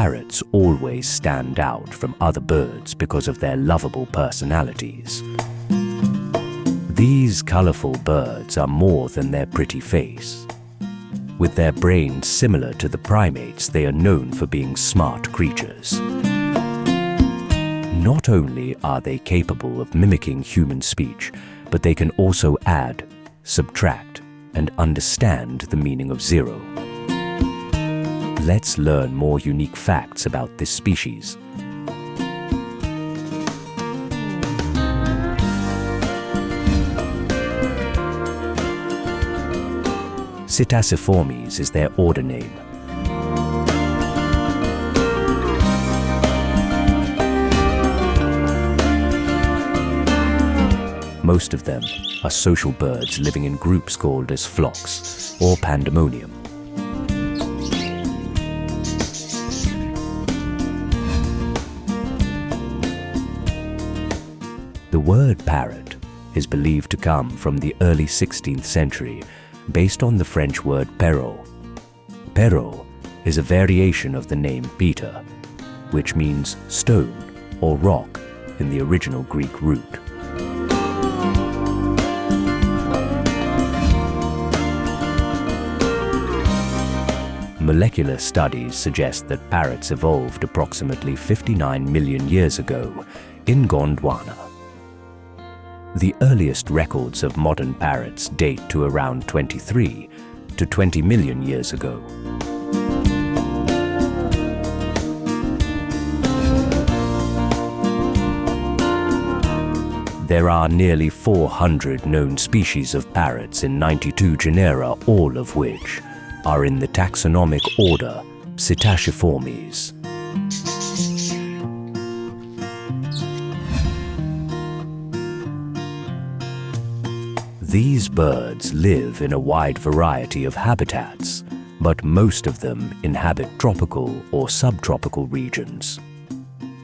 parrots always stand out from other birds because of their lovable personalities. These colorful birds are more than their pretty face. With their brains similar to the primates, they are known for being smart creatures. Not only are they capable of mimicking human speech, but they can also add, subtract, and understand the meaning of zero. Let's learn more unique facts about this species. Psittaciformes is their order name. Most of them are social birds living in groups called as flocks or pandemonium. The word parrot is believed to come from the early 16th century based on the French word Parrot. Parrot is a variation of the name Peter, which means stone or rock in the original Greek root. Molecular studies suggest that parrots evolved approximately 59 million years ago in Gondwana. The earliest records of modern parrots date to around 23 to 20 million years ago. There are nearly 400 known species of parrots in 92 genera, all of which are in the taxonomic order Psittaciformes. These birds live in a wide variety of habitats, but most of them inhabit tropical or subtropical regions.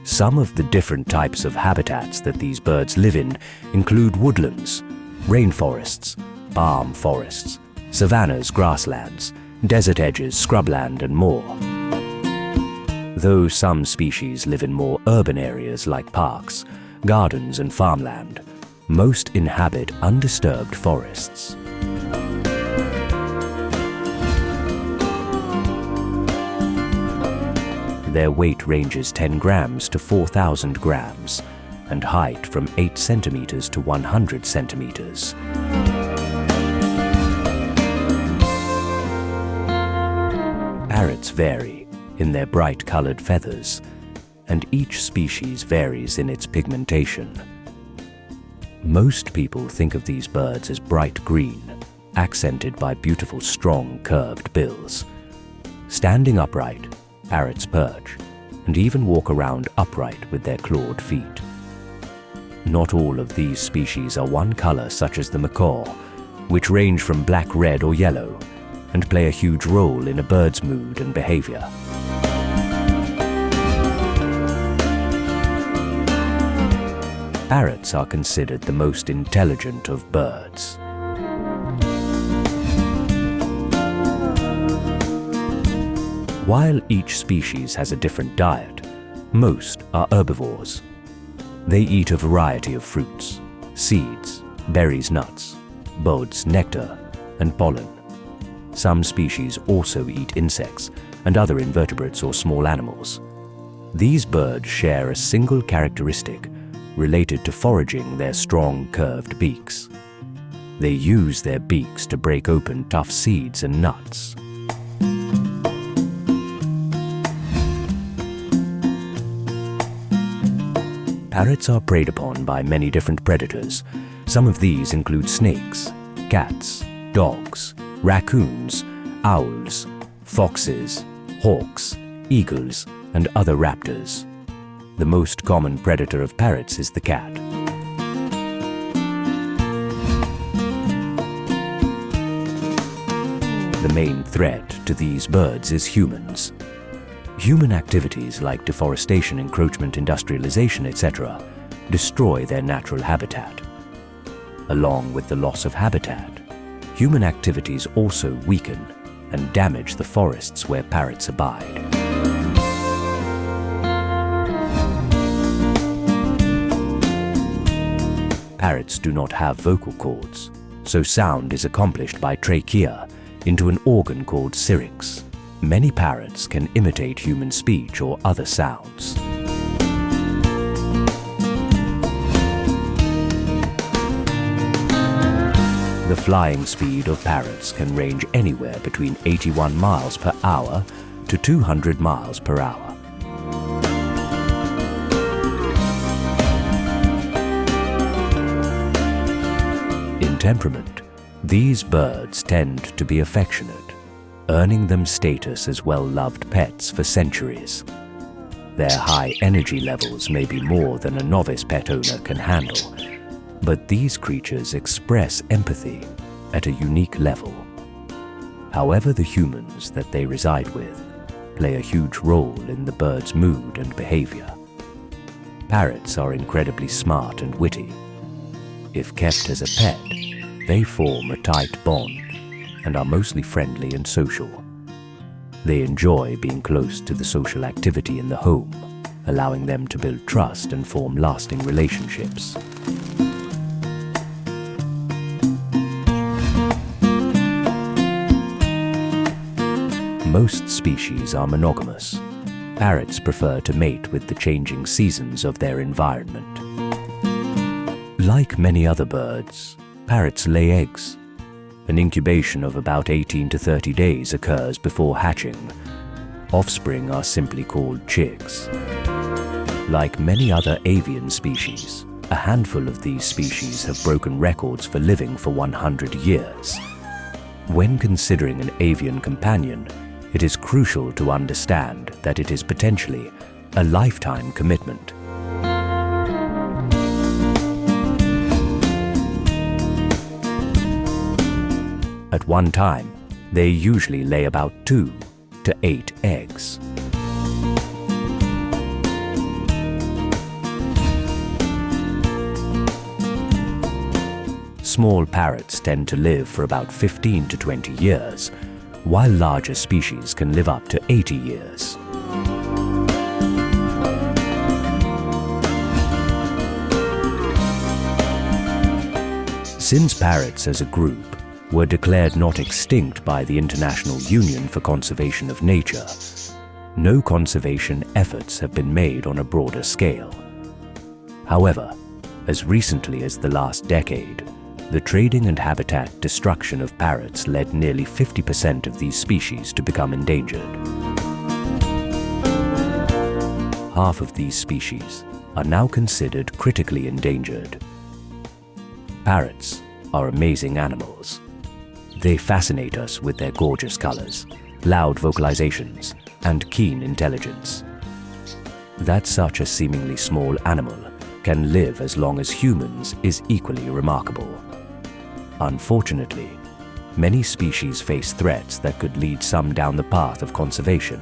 Some of the different types of habitats that these birds live in include woodlands, rainforests, palm forests, savannas, grasslands, desert edges, scrubland, and more. Though some species live in more urban areas like parks, gardens, and farmland, most inhabit undisturbed forests. Their weight ranges 10 grams to 4,000 grams, and height from 8 centimeters to 100 centimeters. Parrots vary in their bright-colored feathers, and each species varies in its pigmentation. Most people think of these birds as bright green, accented by beautiful, strong, curved bills. Standing upright, parrots perch, and even walk around upright with their clawed feet. Not all of these species are one color, such as the macaw, which range from black, red, or yellow, and play a huge role in a bird's mood and behavior. Parrots are considered the most intelligent of birds. While each species has a different diet, most are herbivores. They eat a variety of fruits, seeds, berries, nuts, buds, nectar, and pollen. Some species also eat insects and other invertebrates or small animals. These birds share a single characteristic related to foraging: their strong, curved beaks. They use their beaks to break open tough seeds and nuts. Parrots are preyed upon by many different predators. Some of these include snakes, cats, dogs, raccoons, owls, foxes, hawks, eagles, and other raptors. The most common predator of parrots is the cat. The main threat to these birds is humans. Human activities like deforestation, encroachment, industrialization, etc., destroy their natural habitat. Along with the loss of habitat, human activities also weaken and damage the forests where parrots abide. Parrots do not have vocal cords, so sound is accomplished by trachea into an organ called syrinx. Many parrots can imitate human speech or other sounds. The flying speed of parrots can range anywhere between 81 miles per hour to 200 miles per hour. In temperament, these birds tend to be affectionate, earning them status as well-loved pets for centuries. Their high energy levels may be more than a novice pet owner can handle, but these creatures express empathy at a unique level. However, the humans that they reside with play a huge role in the bird's mood and behavior. Parrots are incredibly smart and witty. If kept as a pet, they form a tight bond and are mostly friendly and social. They enjoy being close to the social activity in the home, allowing them to build trust and form lasting relationships. Most species are monogamous. Parrots prefer to mate with the changing seasons of their environment. Like many other birds, parrots lay eggs. An incubation of about 18 to 30 days occurs before hatching. Offspring are simply called chicks. Like many other avian species, a handful of these species have broken records for living for 100 years. When considering an avian companion, it is crucial to understand that it is potentially a lifetime commitment. At one time, they usually lay about 2 to 8 eggs. Small parrots tend to live for about 15 to 20 years, while larger species can live up to 80 years. Since parrots as a group were declared not extinct by the International Union for Conservation of Nature, no conservation efforts have been made on a broader scale. However, as recently as the last decade, the trading and habitat destruction of parrots led nearly 50% of these species to become endangered. Half of these species are now considered critically endangered. Parrots are amazing animals. They fascinate us with their gorgeous colors, loud vocalizations, and keen intelligence. That such a seemingly small animal can live as long as humans is equally remarkable. Unfortunately, many species face threats that could lead some down the path of conservation.